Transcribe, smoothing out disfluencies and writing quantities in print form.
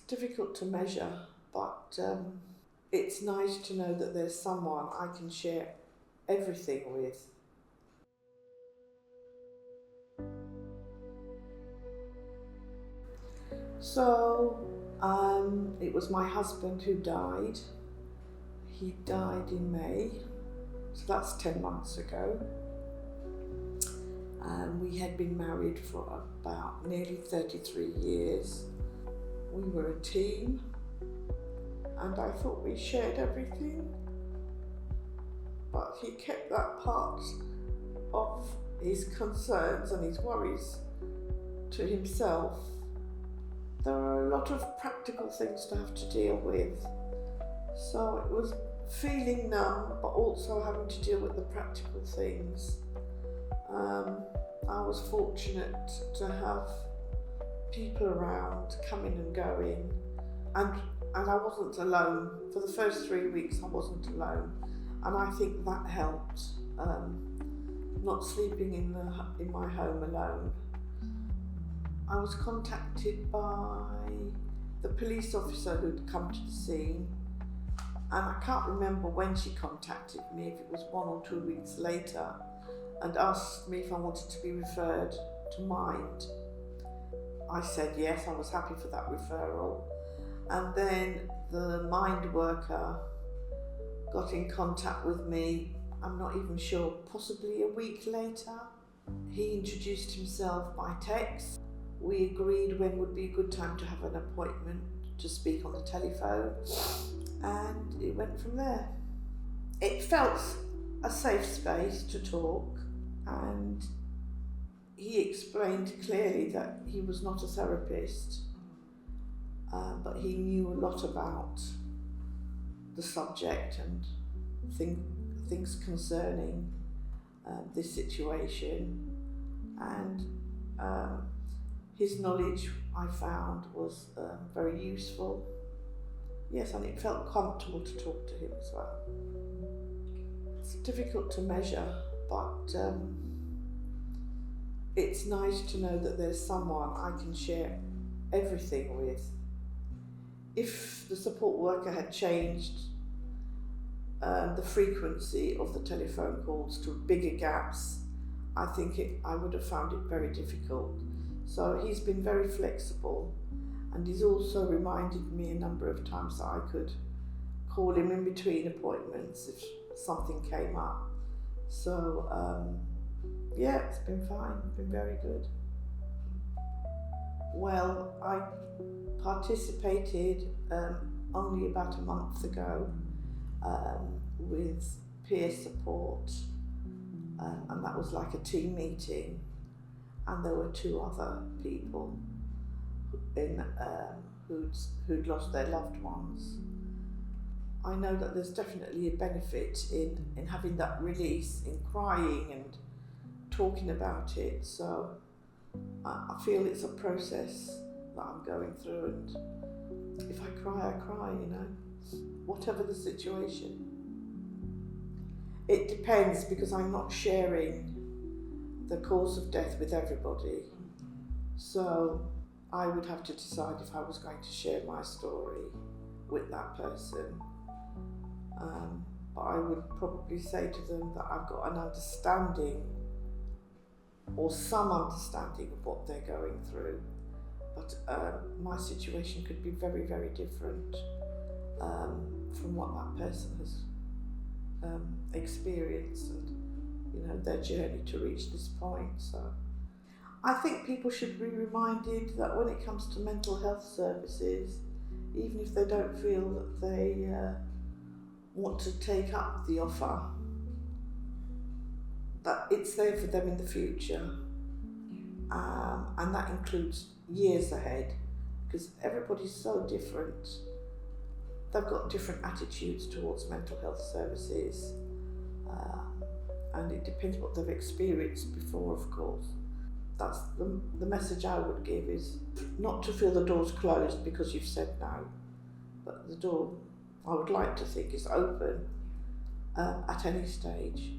difficult to measure, but it's nice to know that there's someone I can share everything with. So it was my husband who died. He died in May, so that's 10 months ago. We had been married for about nearly 33 years. We were a team, and I thought we shared everything, but he kept that part of his concerns and his worries to himself. There are a lot of practical things to have to deal with, so it was feeling numb but also having to deal with the practical things. I was fortunate to have people around coming and going, and I wasn't alone. For the first 3 weeks I wasn't alone, and I think that helped, not sleeping in my home alone. I was contacted by the police officer who'd come to the scene, and I can't remember when she contacted me, if it was 1 or 2 weeks later, and asked me if I wanted to be referred to Mind. I said yes, I was happy for that referral. And then the Mind worker got in contact with me, I'm not even sure, possibly a week later. He introduced himself by text. We agreed when would be a good time to have an appointment to speak on the telephone, and it went from there. It felt a safe space to talk, and he explained clearly that he was not a therapist, but he knew a lot about the subject and things concerning this situation, and his knowledge, I found, was very useful. Yes, and it felt comfortable to talk to him as well. It's difficult to measure, but it's nice to know that there's someone I can share everything with. If the support worker had changed the frequency of the telephone calls to bigger gaps, I think I would have found it very difficult. So he's been very flexible, and he's also reminded me a number of times that I could call him in between appointments if something came up. So yeah, it's been fine, it's been very good. Well, I participated only about a month ago with peer support, and that was like a team meeting, and there were 2 other people who'd lost their loved ones. I know that there's definitely a benefit in having that release, in crying and talking about it, so I feel it's a process that I'm going through, and if I cry, I cry, whatever the situation. It depends, because I'm not sharing the cause of death with everybody, so I would have to decide if I was going to share my story with that person. But I would probably say to them that I've got an understanding, or some understanding, of what they're going through, but my situation could be very, very different from what that person has experienced, and their journey to reach this point. So I think people should be reminded that when it comes to mental health services, even if they don't feel that they want to take up the offer, that it's there for them in the future, and that includes years ahead, because everybody's so different. They've got different attitudes towards mental health services, and it depends what they've experienced before, of course. That's the message I would give, is not to feel the door's closed because you've said no, but the door, I would like to think, is open at any stage.